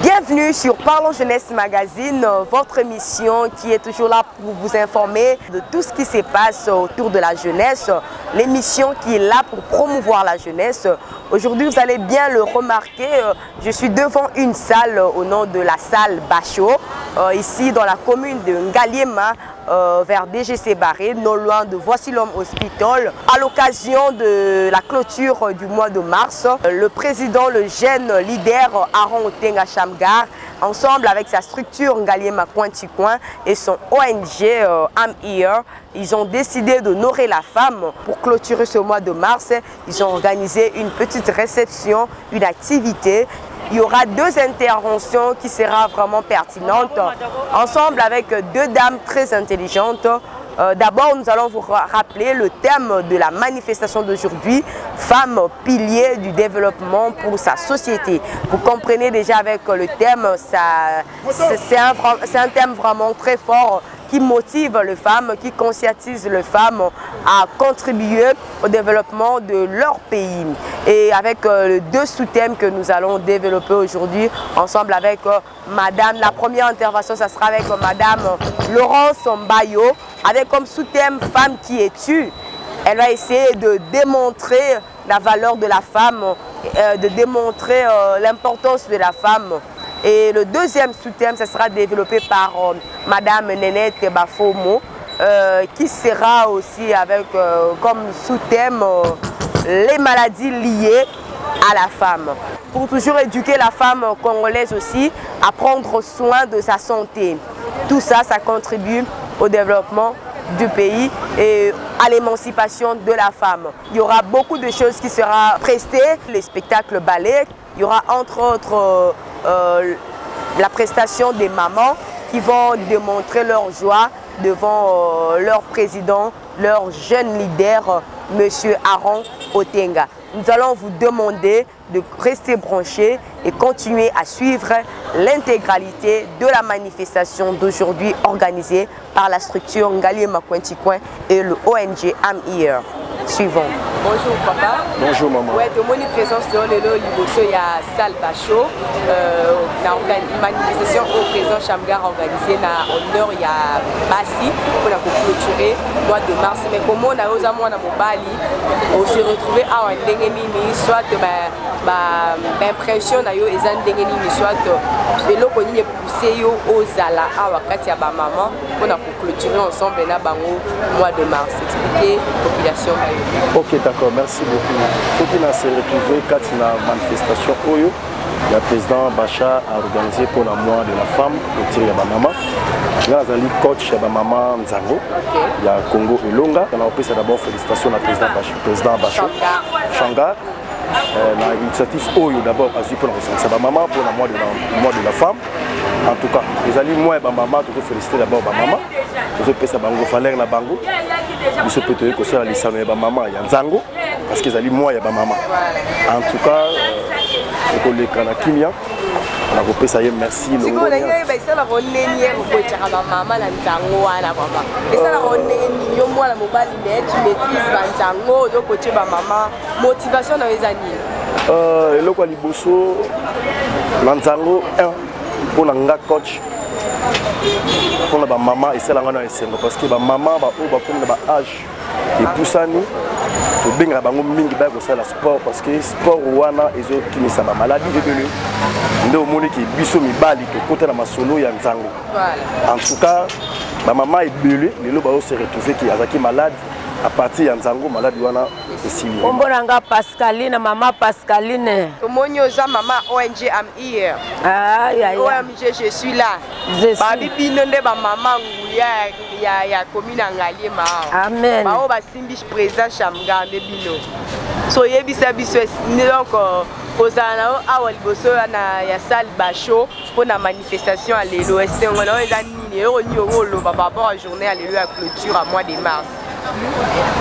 Bienvenue sur Parlons Jeunesse Magazine, votre émission qui est toujours là pour vous informer de tout ce qui se passe autour de la jeunesse, l'émission qui est là pour promouvoir la jeunesse. Aujourd'hui, vous allez bien le remarquer, je suis devant une salle au nom de la salle Bachot, ici dans la commune de Ngaliema, vers DGC Barré, non loin de Voici l'Homme Hospital. À l'occasion de la clôture du mois de mars, le président, le jeune leader Aaron Otenga Shamgar, ensemble avec sa structure Ngaliema Coin et son ONG I'm Here, ils ont décidé d'honorer la femme. Pour clôturer ce mois de mars, ils ont organisé une petite réception, une activité. Il y aura deux interventions qui seront vraiment pertinentes, ensemble avec deux dames très intelligentes. D'abord, nous allons vous rappeler le thème de la manifestation d'aujourd'hui, femme pilier du développement pour sa société. Vous comprenez déjà avec le thème, c'est un thème vraiment très fort qui motive les femmes, qui conscientise les femmes à contribuer au développement de leur pays. Et avec les deux sous-thèmes que nous allons développer aujourd'hui, ensemble avec Madame, la première intervention, ça sera avec Madame Laurence Mbayo, avec comme sous-thème « Femme qui est tue ». Elle va essayer de démontrer la valeur de la femme, de démontrer l'importance de la femme. Et le deuxième sous-thème, ça sera développé par Madame Nénette Bafomo, qui sera aussi avec comme sous-thème les maladies liées à la femme. Pour toujours éduquer la femme congolaise aussi à prendre soin de sa santé. Tout ça, ça contribue au développement du pays et à l'émancipation de la femme. Il y aura beaucoup de choses qui seront prestées, les spectacles ballet. Il y aura entre autres la prestation des mamans qui vont démontrer leur joie devant leur président, leur jeune leader, M. Aaron Otenga. Nous allons vous demander de rester branchés et continuer à suivre l'intégralité de la manifestation d'aujourd'hui organisée par la structure Ngaliema Coin et le ONG I'm Here. Suivons. Bonjour papa. Bonjour maman. Ouais, de mon présence dans le lot, il y a salle Bachot, une manifestation au président Shamgar organisée en honneur il y a Bassi pour clôturer le mois de mars. Mais comment on a osé moi dans mon bali, on se retrouver à un déngénimi, soit impression na yo ezan déngénimi, soit de l'eau qu'on y poussé yo aux ala à wakati ya ba maman pour clôturer ensemble na bango mois de mars. Expliquer population. Ok, d'accord, merci beaucoup. Il faut qu'il se retrouve quand il y a une manifestation, le président Bacha a organisé pour le mois de la femme, pour tirer la maman. Il y a un coach de la maman Nzango, il y a Congo et Longa. On a offert d'abord félicitations au président Bacha Shamgar. L'initiative OYO d'abord a pour la maman pour le mois de la femme. En tout cas, les alliés, moi et ma maman, je veux féliciter d'abord ma maman. Je veux péter bango, falaire na bango. Je peux te dire que ça, les salons et ma maman, il y a Nzango. Parce que les alliés, moi et ma maman. En tout cas, je veux que la Kimia. On a coupé ça, merci. Si vous avez ça, la ronde maman, la Nzango, la maman. Et ça, la ronde moi la mobile net, tu maîtrises la Nzango, donc côté ma maman. Motivation dans les années. Et le quoi liboso, la Nzango 1. Pour la coach, pour la maman et c'est la parce que la maman va au âge et pour ça nous pour bien la bango mingi ba ko sala sport parce que sport wana ezo kimisa ba maladie ebele ndo moni ki biso mibali to côté la masolo ya Nzango. En tout cas ma maman ebele lelo ba se retrouver qui azaki malade à partir de Nzango malade wana aussi. Ombolanga Pascaline, maman Pascaline. Tomonyo za maman ONG I'm Here. Ah ya ya. ONG je suis là. Babi binonde ba maman nguya ya commune Ngaliema. Amen. Bao ba simbi président Shamga Bebino. So yebisa biso donc kozana awa liboso na ya salle Bacho pour la manifestation à l'élo esengo na eza nini ero nyongo lo par rapport à journée à l'élo à clôture à mois de mars.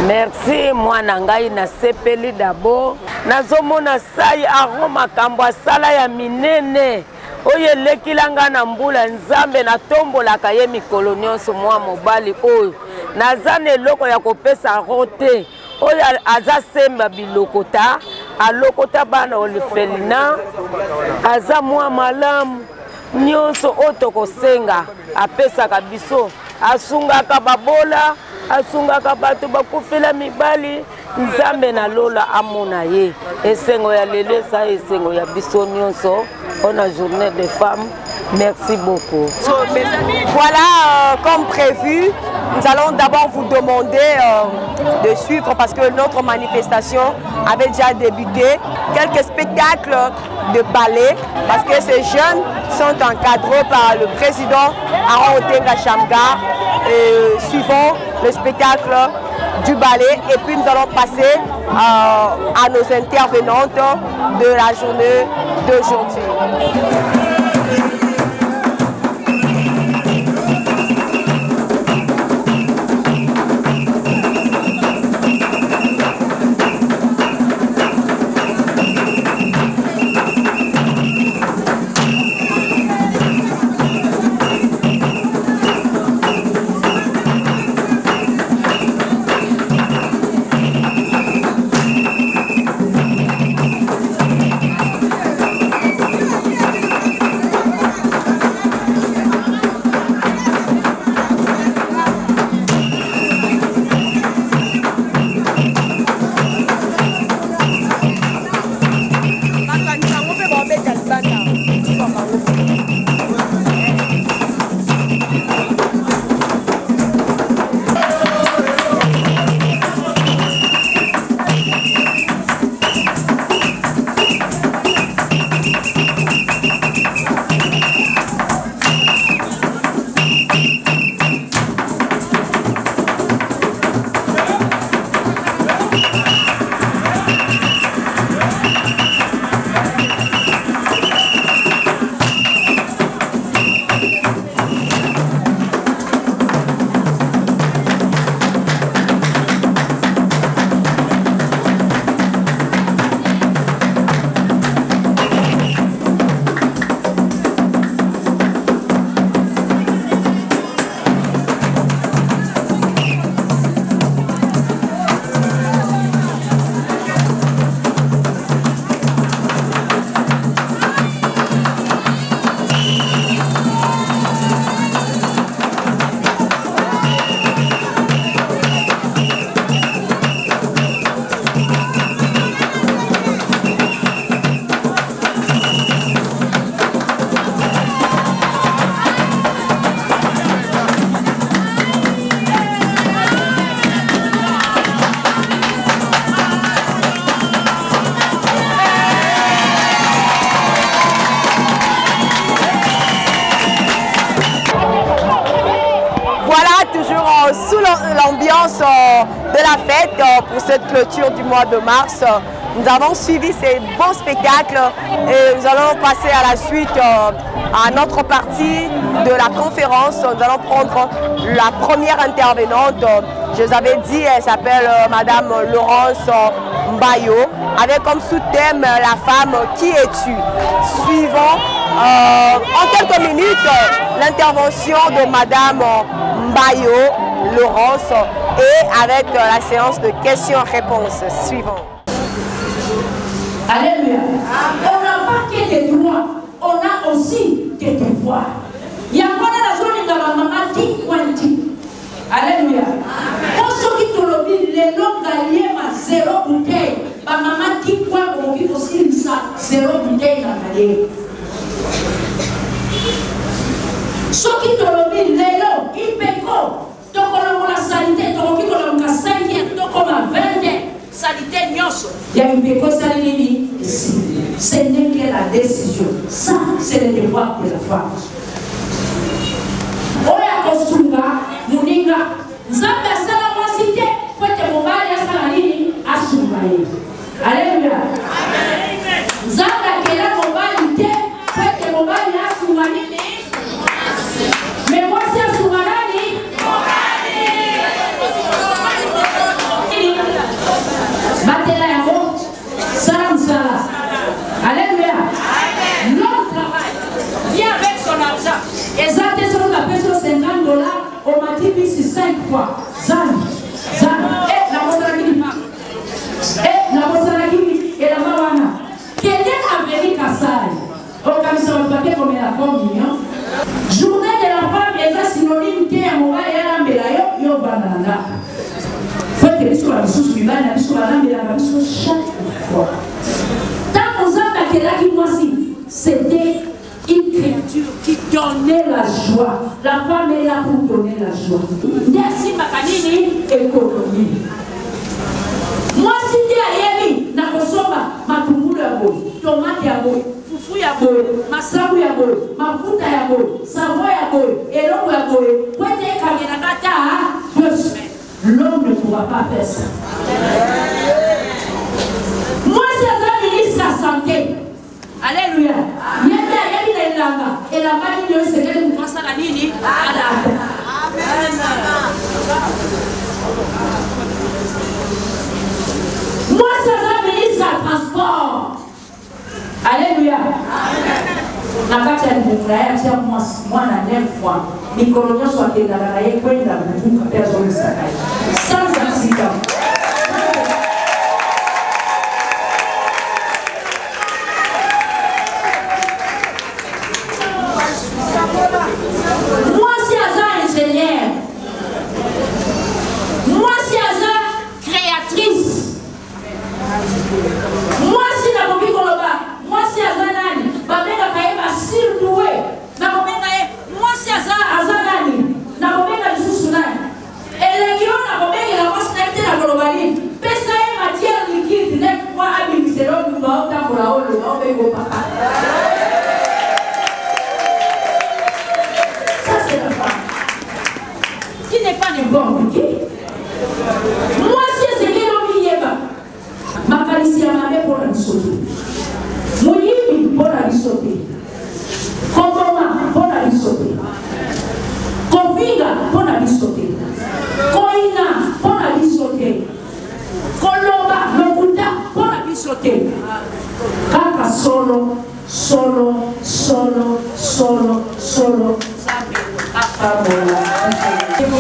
Merci moi nangai na sepeli d'abord nazomona sai aroma kambo sala ya minene oye lekilanga na mbula nzambe na tombolaka ye mikolo nyonso mwa mobali oyo nazane eloko ya kopesa rote oyo aza semba bilokota alokota bana olifelina aza mwa malamu nyonso oyo tokosenga apesaka biso asungaka babola asungaka bato bakufela mibali nzambe na lola amona ye esengo ya lelo eza esengo ya biso nyonso mpona journée des femmes. Merci beaucoup. Voilà, comme prévu, nous allons d'abord vous demander de suivre parce que notre manifestation avait déjà débuté. Quelques spectacles de ballet parce que ces jeunes sont encadrés par le président Aaron Otenga Shamga. Suivons le spectacle du ballet et puis nous allons passer à nos intervenantes de la journée d'aujourd'hui. Sous l'ambiance de la fête pour cette clôture du mois de mars, nous avons suivi ces bons spectacles et nous allons passer à la suite à notre partie de la conférence. Nous allons prendre la première intervenante. Je vous avais dit, elle s'appelle Madame Laurence Mbayo, avec comme sous-thème la femme qui es-tu. Suivons en quelques minutes l'intervention de Madame Mbayo Laurence et avec la séance de questions-réponses. Suivons. Alléluia. On n'a pas que des droits, on a aussi des devoirs. Il y a pas de raison de la maman qui quanti. Alléluia. On se dit tout le monde, les noms gagnés à zéro bouteille. Ma maman qui quoi on vit aussi ça, zéro bouteille dans la vie. Ce qui te le monde, les noms, ils payent quoi? Donc on a la sanité, donc on a la santé, donc on a 20 sanité nyonso. Il y a une péco sanité, ce n'est que la décision. Ça, c'est le devoir de la femme. On a construit, nous disons bolinga nzambe asala mwasi te po ete mobali asala nini asunga ye. Alleluya. Nzambe akela mobali te po ete mobali asunga nini me mwasi asunga nani batela yango sala mosala. Alléluia. L'homme travaille, vient avec son argent. Et ça, tu as payé $50. On m'a dit ici 5 fois. Zan. Et la Mossalagini. Et la Mossalagini. Et la Mawana. Quelqu'un a venu Kassai. Au commission de papier comme la communion. Journée de la femme, et ça synonyme qui est un moment et un ambelayo, yo banana. Faut que les choses soient sous la vie sur la lampe et la vie sur chaque fois. Tant aux hommes qui moi si c'était une créature qui donnait la joie. La femme est là pour donner la joie. Merci Makanini économie. Moi si tu as aimé, na kosoma matungulu ya boy, tomate ya boy, fufu ya boy, masabu ya boy, mafuta ya boy, savon ya boy, elongo ya boy. Quand tu es kamera kata 2 semaines, l'homme ne pourra pas faire ça. Moi c'est un ministre de la santé. Alléluia. Il y a des langues. Et la main de Dieu, c'est qu'elle nous passe à la ligne. Moi, c'est un ministre de transport. Alléluia. Na kati ya Israeli tia mwana 9 fois. Mikolo nyonso akendaka na ye kwenda kuvuka pe azomisaka ye. Sans accident. Moi, si Aza ingénieur, moi, si Aza créatrice, moi, si la Bobi Koloba, moi, si Aza Nani, Babega Kaeba surdoué, moi, si Aza Nani, Nabomega Jussunani, et les guillons Nabomega la postérité la Globali, Pessaï matière liquide, n'est pas habilité l'homme du Baota pour la haute, le Baobego Papa. Qui n'est pas n'importe qui. Moi, si c'est que l'homme y est bas, ma qualité à ma mère pour la sauter. Mon yémi pour la sauter. Conforma pour la sauter. Conviga pour la sauter. Coina pour la sauter. Colomba, Lokuta pour la sauter. Kaka solo.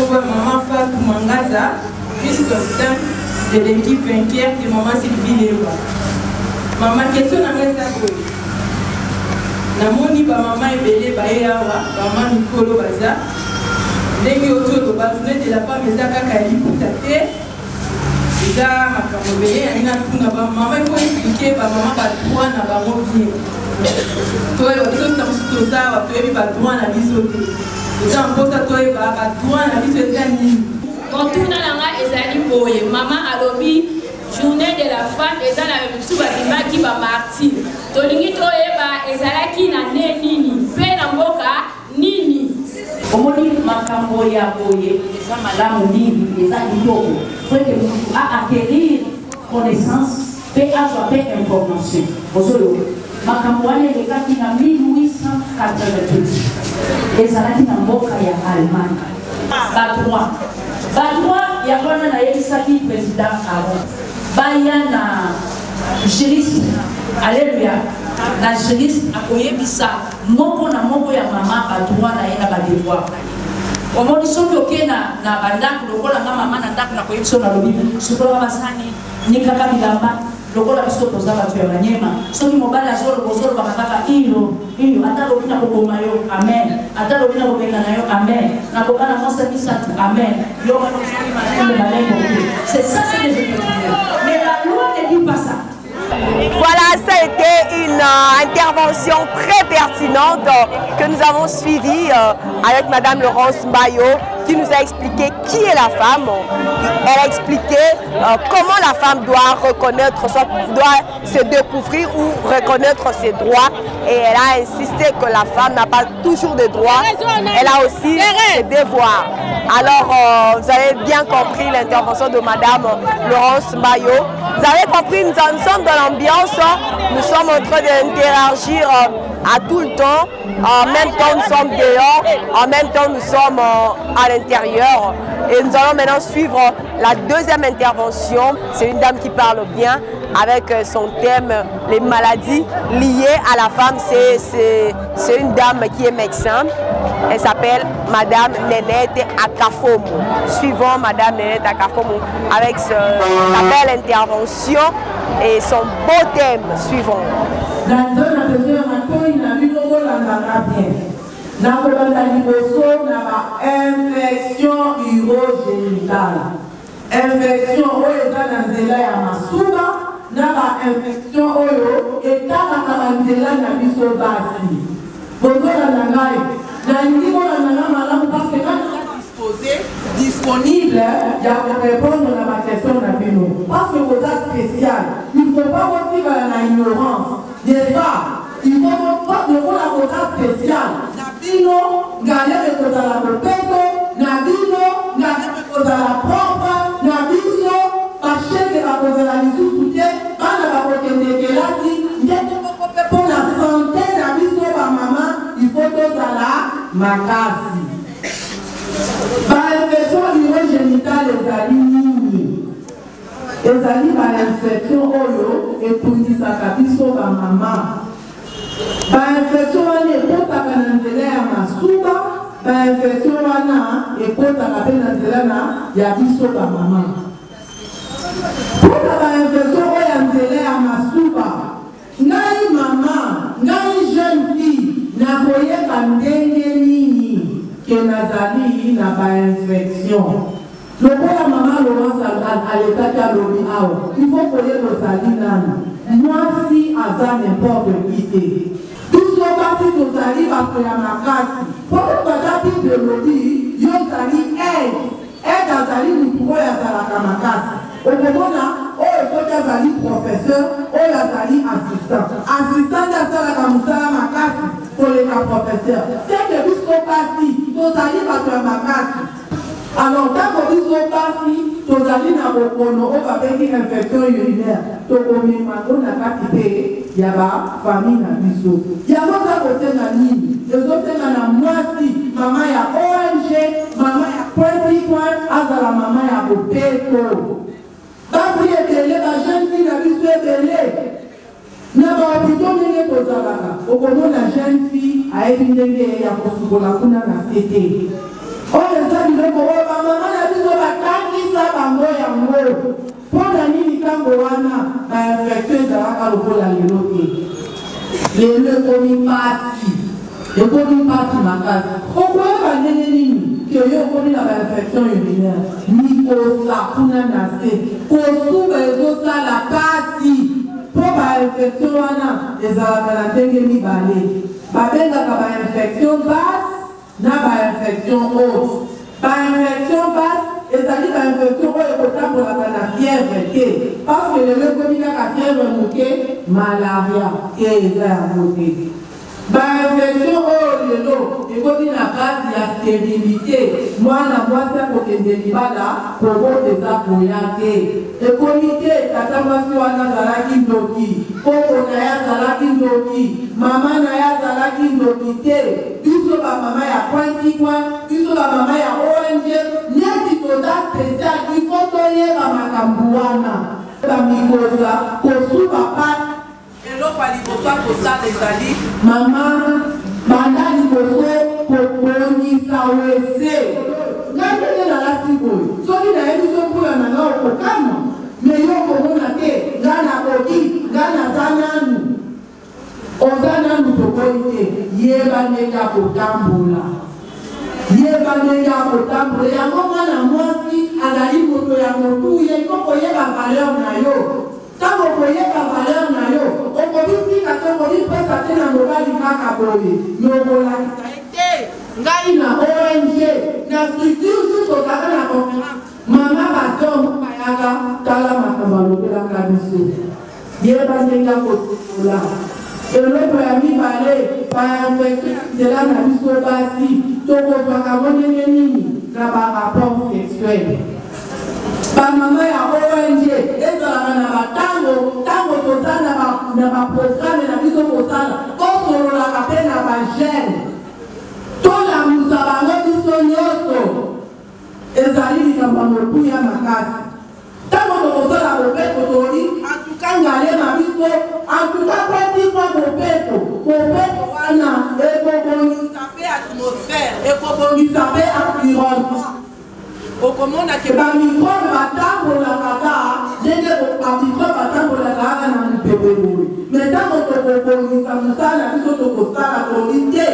Maman Fatou Mangaza, vice-capitaine de l'équipe vainqueur de Maman Sylvie Léva. Maman, question à mettre à quoi? Namoni ba maman ebele ba yawa, maman Nicolo Baza. Ndenge autour de Batoune de la femme ezaka kaliputa te. Eza makambo bele ya kuna ba maman il faut expliquer ba maman ba droit na ba mo bien. Toi biso tamsutoza ba toyebi ba droit na biso te. Eza mposa toyeba ba droit na biso eza nini. Kontuna nanga ezali boye maman alobi journée de la femme ezala biso ba dimaki ba martyr. Tolingi toyeba ezalaki na nini pe na mboka nini. Omoni makambo ya boye eza malamu mingi eza kitoko. Faut que nous acquérir connaissance pe azwa pe information. Bozolo makambo wana elekaki na 1888 ezalaki na mboka ya Allemagne. Badroit ya wana na yebisaki président Aron baya na juriste. Alléluia. La juriste akoyebisa moko na moko ya mama badroit na ye na badevoir. Omoni soki oke na bandako lokola nga mama na ndako na koyebisa na lobi sukola basani ni kaka bilamba lokola biso toza bato ya banyema soki mobali azoloba kaka iyo ata lobi na kokoma yo amen ata lobi na kobenga na yo amen na kokana mwasa misatu amen yo soki malembe malembe. C'est ça, c'est les étudiants. Mais la loi ne dit pas ça. Voilà, ça a été une intervention très pertinente que nous avons suivie avec Madame Laurence Mbayo, qui nous a expliqué qui est la femme. Elle a expliqué comment la femme doit reconnaître, doit se découvrir ou reconnaître ses droits. Et elle a insisté que la femme n'a pas toujours de droits, elle a aussi ses devoirs. Alors, vous avez bien compris l'intervention de Madame Laurence Maillot. Vous avez compris, nous sommes dans l'ambiance, nous sommes en train d'interagir à tout le temps. En même temps, nous sommes dehors, en même temps, nous sommes à l'intérieur. Et nous allons maintenant suivre la deuxième intervention. C'est une dame qui parle bien avec son thème, les maladies liées à la femme. C'est une dame qui est médecin. Elle s'appelle Madame Nénette Akafomo. Suivons Madame Nénette Akafomo avec sa belle intervention et son beau thème. Suivons. Infection urogénitale. Infection oyo eza na nzela ya masuba na ba infection oyo etalaka na nzela na biso basi. Bozolanda ngai nalingi kolanda malamu parce que quand disponible ya korépondre na baquestion na bino parce que boza spécial. Il ne faut pas kotikala na ignorance, n'est-ce pas? Il faut pas lokola boza spécial. Nabino ngale ekozala mopeto, nabino ngale ekozala propre, nabiso bacheke bakozala lisusu te bana bakokende kelasi ndenge moko mpe mpo na sante na biso bamama ifo tozala makasi. Bainfection urogénitale ezali nini? Ezali bainfection oyo etundisaka biso bamama. Bainfection wana ekotaka na nzela ya masuba, bainfection wana ekotaka mpe na nzela ya biso bamama. Mpona bainfection oyo ya nzela ya masuba, ngai mama, ngai jeune fille, nakoyeba ndenge nini ke nazali na bainfection. Lokola mama Laurence alekaki alobi awa, il faut koyeba ozali nani. Mwasi aza n'importe qui te. Biso basi tozali bato ya makasi. Poko bazali biologie, yo zali aide azali mutu oyo azalaka makasi. Okomona oyo soki azali professeur, oyo azali assistant. Assistant asalaka mosala makasi koleka professeur. Seke biso basi tozali bato ya makasi. Alors, quand on dit basi, tozali na bokono o babengi infection urinaire. Tokomema na katite ya ba famille na biso. Ya moza kosenga nini? Ezosenga na mwasi, mama ya ONG, mama ya Point azala mama ya bopeto. Basi ebele ba jeune fille na biso ebele. Na ba hôpital ndenge tozalaka. Okomona jeune fille ayebi ndenge ya kosukola kuna na sete. Oyo eza biloko oyo bamama na biso bakangisa bango yango. Mpona nini ntango wana bainfektio ezalaka lokola lelo te. Lelo ekomi mpasi makasi. Okoyeba ndenge nini ke yo okomi na bainfektio urinaire mikosa kuna na se kosuba ezosala pasi mpo bainfektio wana ezalaka na ndenge mibale. Babengaka bainfektio basse na bainfection haute. Bainfection basse ezali bainfection oyo ekotambolaka na fièvre te parce que lelo ekomi kaka fièvre moke malaria te eza yango te. Bainfection oyo lelo ekomi na base ya stérilité, mwana mwasi akokende libala kobota eza koya te. Ekomi te tata mwasi wana azalaki ndoki, koko na ye azalaki ndoki, mama na ye azalaki ndoki te. Biso bamama ya Point, biso bamama ya ONG, neti toza spécial, ifo toyeba makambo wana. Bamikosa kosuba pasi eloko alibosa kosala ezali mama banda liboso kobongisa wese. Ngai ndenge nalati boye soki nayebi so mpula na nga okokama me yo komona te nga nakoki nga naza nanu. Oza nanu tokoyi te, yeba ndenge ya kotambola, yeba ndenge ya kotambola. Yango mwana mwasi azali moto ya motuya, ifo koyeba valeur na yo. Tango koyeba valeur na yo, okobitika te okobipesa te na mobali kaka boye. Yokolakisa ete ngai na ONG na structure balobelaka biso ye bandenge kotola eloko ya mibale bainfectela na biso basi tokozwaka ngo ndenge nini na barapport sexuel. Bamama ya ONG ezalaka na batango toza na baprograme na biso kosala tosololaka mpe na bagene tolamusa bango biso nyonso ezali likambo mokuya makasi. Ntango tokosala bopeto toli antuka ngale na biso antuka pratikwa bopeto wana ekobongisa mpe atmosphère ekobongisa mpe environnement. Okomona ke bamikrobe batambolaka ka ndenge bamikrobe batambolaka kaka na mipebelui me ntango tokobongisa mosala biso tokosala toli te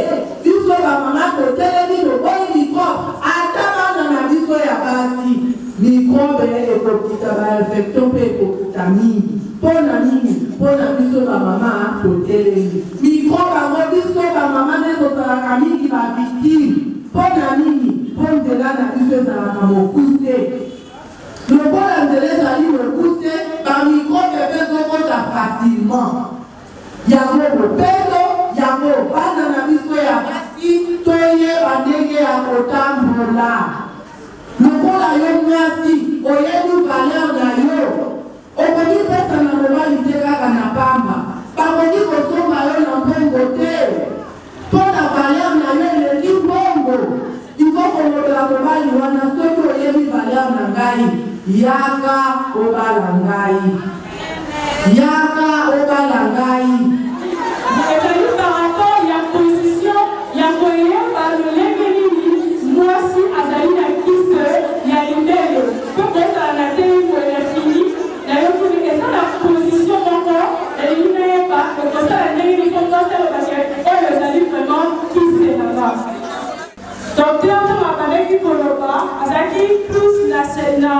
biso bamama totelemi loboyi mikrobe ata bana na biso ya basi mikrobe ekokita bainfection mpe ekokita mingi mpona nini mpona biso bamama totelemi mikrobe yango biso bamama nde tozalaka mingi bavictime mpona nini mpo nzela na biso ezalaka mokuse lokola nzela ezali mokuse bamikrobe mpe ezokota facilement yango bopeto yango bana na biso ya basi toyeba ndenge ya kotambola lokola yo mwasi oyebi valeur na yo okoki pesa na mobali te kaka na pamba bakoki kosomba yo na mbongo te mpo na valeur na yo eleki mbongo ifokolobela mobali wana soki oyebi valeur na ngai yaka obala ngai yaka obala ngai. ezali par rapport ya position ya koyeba lolenge nini mwasi azali na kiste ya lindele mpo kozala na te koya fini na yo kuni eza na position moko elingi nayeba ekosala ndenge nini mpo kosala bake oyo ezali vraiment kiste nanga. Docteur Tomakabeki Koloba azalaki plus na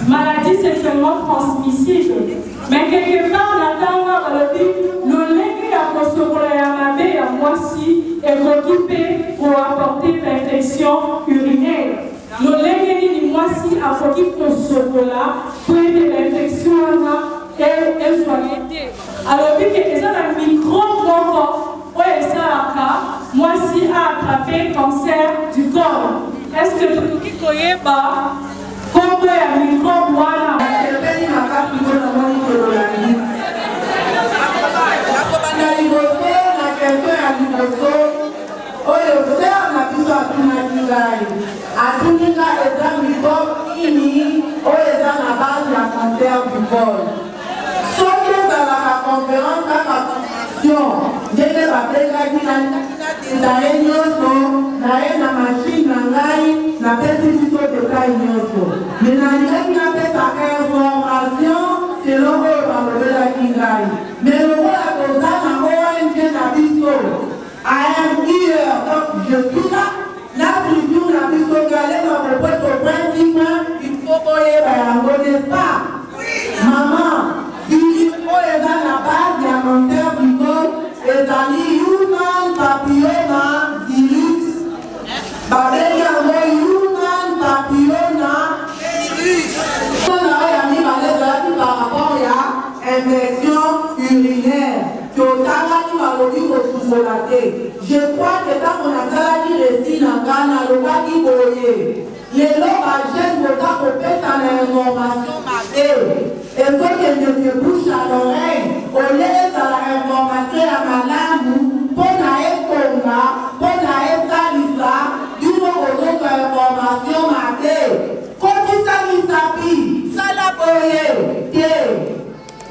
maladie sexuellement transmissible. Mais quelque part, on attend le lolenge ya kosokola ya mabe ya mwasi ekokipe pour apporter l'infection urinaire. Lolenge nini mwasi akoki kosokola pour aider l'infection et soigner. Alors, vu que ça a un microbe moko mwasi a attrapé cancer du corps. Est-ce que tuki koyeba kombo ya microbe wana sepeli makasi mpona moni kololani nakobanda liboso na question ya liboso oyo ser na biso atunaki ngai atuninga eza microbe ini oyo eza na base ya cancer du corps. soki ezalaka conférence kaka ndenge bapengaki na ye nyonso na ye na mashine na ngai napesi biso detai nyonso me nalingaki napesaka information selon oyo balobelaki ngai me lokola toza na ONG na biso AMIR donc je suis là na structure na biso galema popoto pointima il faut boyeba yango n'est-ce pas maman virus oyo eza na base ya cancer du corps ezali human papilloma virus babengi yango human papilloma virus mpona oyo ya mibale ezalaki par rapport ya infection urinaire totangaki balobi kosukola te. Je crois que ntango nasalaki resi na ngai nalobaki boye lelo bagene koza kopesa na information mabe ezokende de bouche à l'oreille olie ezala information ya malamu mpo na ekonga mpo na esalisa bino kozozwa information mabe kotisa misapi sala boye te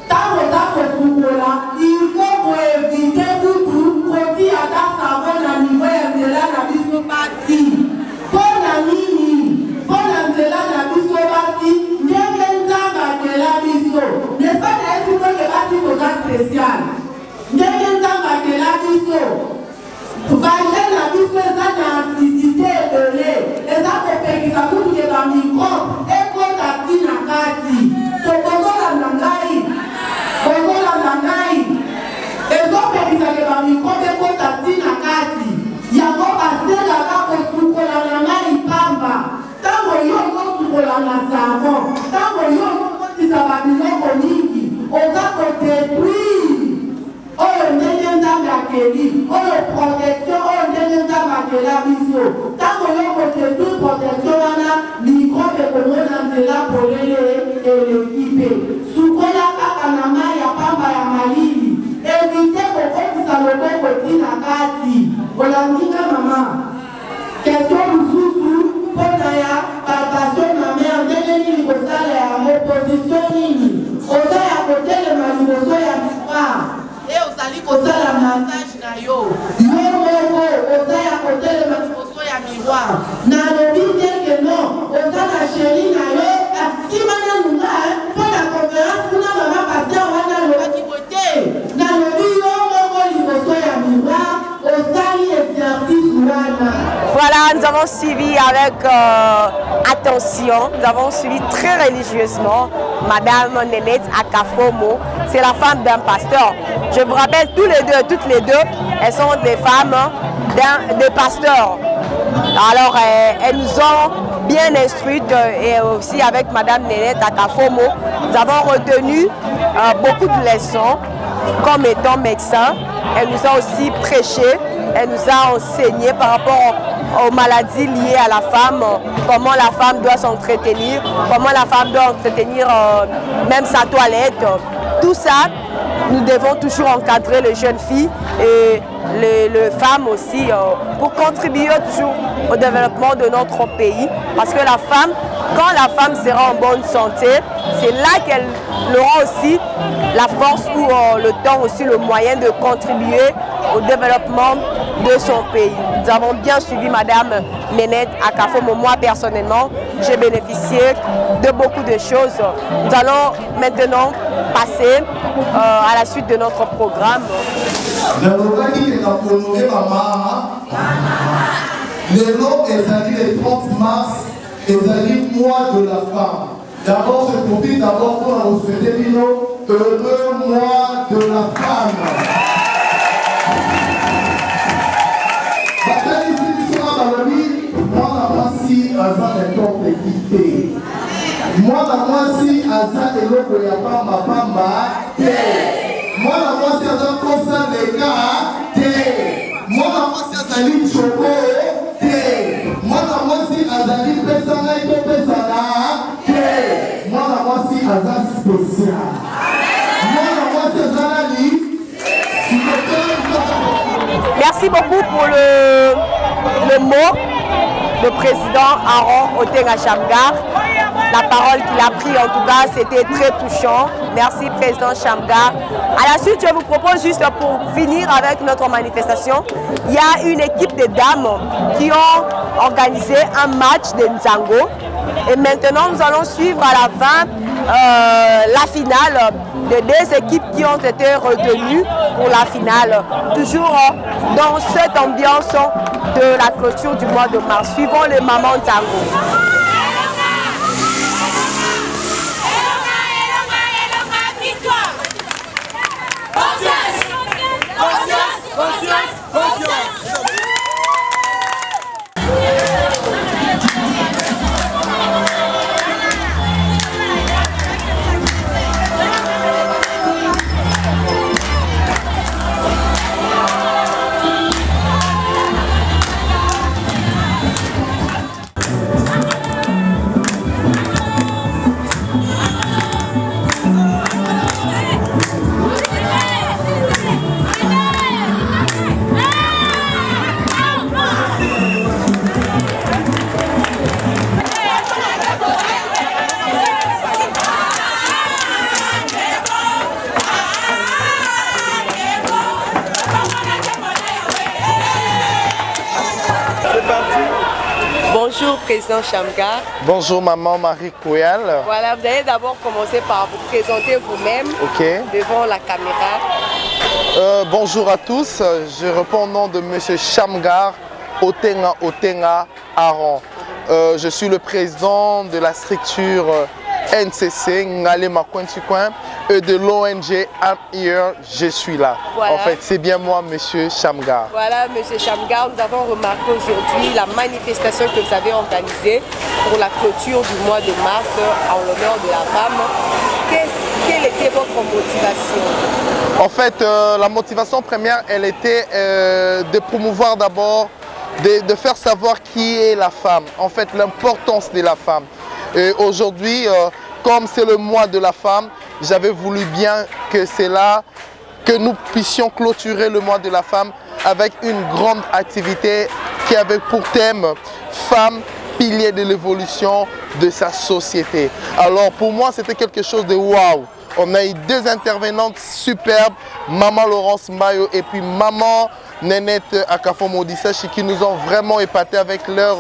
ntango oza kosukola il faut koevite kutu koti ata savo na nivo ya nzela na biso basi mpo na nini mpo na nzela na biso basi ndenge détruire oyo ndenge nzambe akeli oyo protection oyo ndenge nzambe akela biso ntango yo kodétruire protection wana mikrobe komona nzela polele eleki mpe sukola kaka na mai ya pamba ya malili evite kokotisa loboko tina kati olandinga mama question mosusu mpona ya palpation na mer ndenge nini kosala yango position nini oza ya kotelema liboso ya miroir e ozali kosala massage na yo moko oza ya kotelema liboso ya miroir nalobi teke non oza na sheri na yo nsima nanunga mpona conférence kuna mama paster wana alobaki bote nalobi yo moko liboso ya miroir osali exercice wana. Voilà, nous avons suivi avec attention, nous avons suivi très religieusement Madame Nénette Akafomo. C'est la femme d'un pasteur. Je vous rappelle, tous les deux, toutes les deux, elles sont des femmes des pasteurs. Alors, elles nous ont bien instruites et aussi avec Madame Nénette Akafomo, nous avons retenu beaucoup de leçons comme étant médecin. Elle nous a aussi prêché, elle nous a enseigné par rapport aux maladies liées à la femme, comment la femme doit s'entretenir, comment la femme doit entretenir même sa toilette. Tout ça, nous devons toujours encadrer les jeunes filles et les femmes aussi pour contribuer toujours au développement de notre pays. Parce que la femme, quand la femme sera en bonne santé, c'est là qu'elle aura aussi la force ou le temps, aussi le moyen de contribuer au développement de son pays. Nous avons bien suivi Madame Nénette Akafomo. Moi personnellement, j'ai bénéficié de beaucoup de choses. Nous allons maintenant passer à la suite de notre programme. Le nom est le 30 mars, est le mois de la femme. D'abord, je profite d'abord pour vous souhaiter heureux mois de la femme. Moi, si Aza et l'autre ya pamba pamba, moi, si Aza consa les gars, moi, si Aza li choco, moi, si Aza li pesana et pesana, moi, si Aza spécial. Moi, si Aza li. Merci beaucoup pour le mot de président Aaron Otenga Shamgar. La parole qu'il a pris, en tout cas, c'était très touchant. Merci, président Shamgar. À la suite, je vous propose juste pour finir avec notre manifestation, il y a une équipe de dames qui ont organisé un match de Nzango. Et maintenant, nous allons suivre à la fin la finale de deux équipes qui ont été retenues pour la finale. Toujours dans cette ambiance de la clôture du mois de mars. Suivons les mamans Nzango. Bonjour Président Shamgar. Bonjour Maman Marie Kouyal. Voilà, vous allez d'abord commencer par vous présenter vous-même devant la caméra. Bonjour à tous, je réponds au nom de M. Shamgar Otenga Aaron. Je suis le président de la structure NCC, Ngale Makwentikwen, et de l'ONG I'm Here, je suis là. Voilà. En fait, c'est bien moi, Monsieur Shamgar. Voilà, Monsieur Shamgar, nous avons remarqué aujourd'hui la manifestation que vous avez organisée pour la clôture du mois de mars en l'honneur de la femme. Quelle était votre votre motivation? En fait, la motivation première, elle était de promouvoir d'abord, de faire savoir qui est la femme, en fait l'importance de la femme. Et aujourd'hui, comme c'est le mois de la femme, j'avais voulu bien que c'est là que nous puissions clôturer le mois de la femme avec une grande activité qui avait pour thème femme, pilier de l'évolution de sa société. Alors pour moi, c'était quelque chose de waouh. On a eu deux intervenantes superbes, Maman Laurence Mayo et puis Maman Nénette Akafo-Modisseche, qui nous ont vraiment épatés avec leur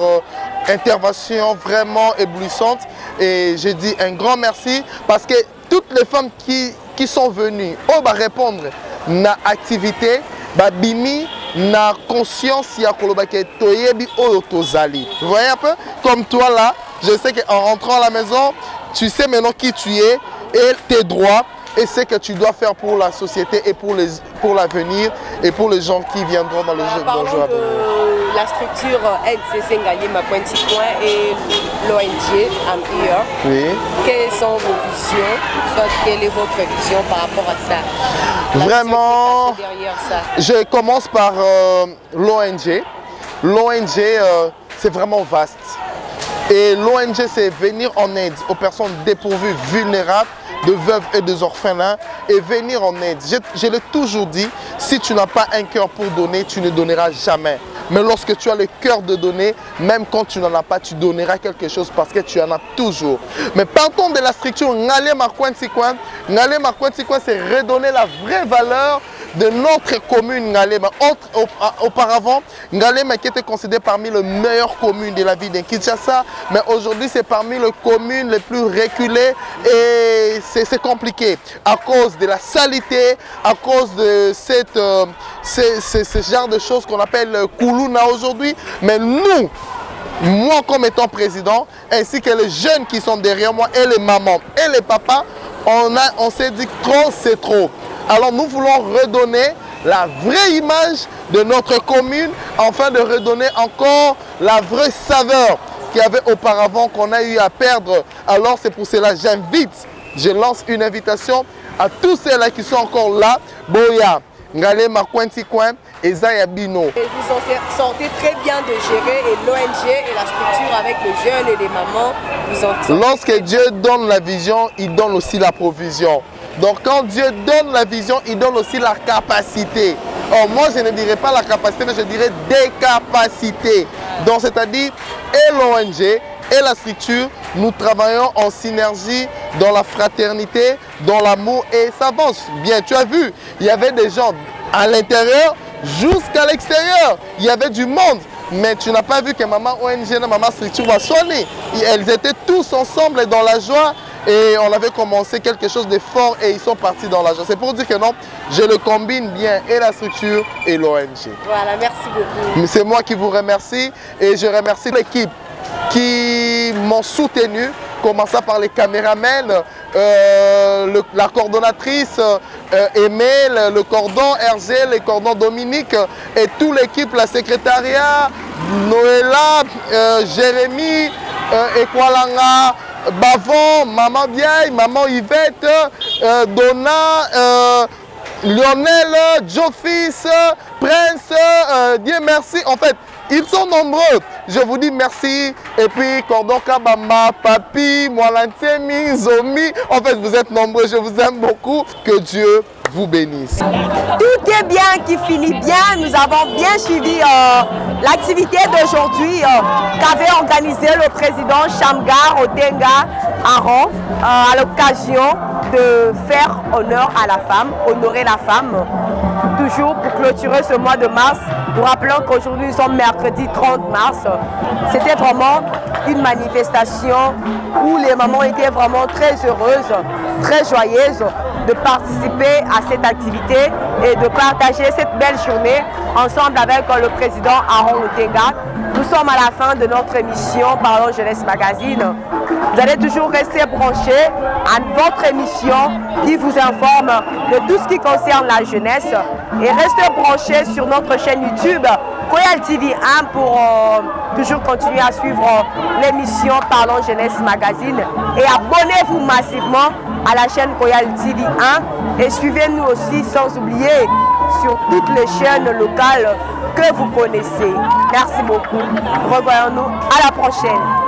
intervention vraiment éblouissante. Et je dis un grand merci parce que toutes les femmes qui sont venues, répondre na activité, bimi na conscience ya kolobake toyebi oyo tozali. Vous voyez un peu? Comme toi là, je sais qu'en rentrant à la maison, tu sais maintenant qui tu es et tes droits et ce que tu dois faire pour la société et pour l'avenir et pour les gens qui viendront dans les jeux. Parlons de la structure NCC Ngaliema Pointe Coin et l'ONG I'm Here. Oui. Quelles sont vos visions? Soit quelle est votre vision par rapport à ça? Vraiment, derrière ça. Je commence par l'ONG. L'ONG, c'est vraiment vaste. Et l'ONG, c'est venir en aide aux personnes dépourvues, vulnérables, de veuves et des orphelins, et venir en aide. Je l'ai toujours dit, si tu n'as pas un cœur pour donner, tu ne donneras jamais. Mais lorsque tu as le cœur de donner, même quand tu n'en as pas, tu donneras quelque chose parce que tu en as toujours. Mais partons de la structure Ngaliema Pointe-Coin. Ngaliema Pointe-Coin, c'est redonner la vraie valeur de notre commune Ngaliema. Auparavant, Ngaliema qui était considérée parmi les meilleures communes de la ville de Kinshasa, mais aujourd'hui c'est parmi les communes les plus reculées et c'est compliqué à cause de la saleté, à cause de ce genre de choses qu'on appelle Koulouna aujourd'hui. Mais nous, moi comme étant président, ainsi que les jeunes qui sont derrière moi et les mamans et les papas, on s'est dit trop c'est trop. Alors nous voulons redonner la vraie image de notre commune, afin de redonner encore la vraie saveur qu'il y avait auparavant qu'on a eu à perdre. Alors c'est pour cela que je lance une invitation à tous ceux-là qui sont encore là. Boya, Ngaliema Pointe-Coin et Zayabino. Et vous en sortez très bien de gérer et l'ONG et la structure avec les jeunes et les mamans vous en. Lorsque Dieu donne la vision, il donne aussi la provision. Donc quand Dieu donne la vision, il donne aussi la capacité. Or, moi je ne dirais pas la capacité, mais je dirais des capacités. Donc c'est-à-dire et l'ONG et la structure, nous travaillons en synergie dans la fraternité, dans l'amour et ça avance. Bien, tu as vu, il y avait des gens à l'intérieur jusqu'à l'extérieur. Il y avait du monde. Mais tu n'as pas vu que maman ONG et maman structure va soigner. Elles étaient tous ensemble dans la joie. Et on avait commencé quelque chose de fort et ils sont partis dans la joie. C'est pour dire que non, je le combine bien et la structure et l'ONG. Voilà, merci beaucoup. C'est moi qui vous remercie et je remercie l'équipe qui m'ont soutenu, commençant par les caméramens, la coordonnatrice Emile, le cordon RG, le cordon Dominique et toute l'équipe, la secrétariat, Noëlla, Jérémy, Ekwalanga, Bavon, Maman Vieille, Maman Yvette, Donna, Lionel, Jofis, Prince, Dieu merci. En fait, ils sont nombreux. Je vous dis merci. Et puis, Cordon Kabamba, Papi, Moalantemi, Zomi. En fait, vous êtes nombreux. Je vous aime beaucoup. Que Dieu vous bénisse. Tout est bien qui finit bien. Nous avons bien suivi l'activité d'aujourd'hui qu'avait organisé le président Shamgar Odenga Aron à l'occasion de faire honneur à la femme, honorer la femme. Toujours pour clôturer ce mois de mars, nous rappelons qu'aujourd'hui nous sommes mercredi 30 mars. C'était vraiment une manifestation où les mamans étaient vraiment très heureuses, très joyeuses de participer à cette activité et de partager cette belle journée ensemble avec le président Aaron Odenga. Nous sommes à la fin de notre émission Parlons Jeunesse Magazine. Vous allez toujours rester branchés à votre émission qui vous informe de tout ce qui concerne la jeunesse et restez branchés sur notre chaîne YouTube Royal TV 1 pour toujours continuer à suivre l'émission Parlons Jeunesse Magazine et abonnez-vous massivement à la chaîne Royal TV 1 et suivez-nous aussi sans oublier sur toutes les chaînes locales que vous connaissez. Merci beaucoup. Revoyons-nous à la prochaine.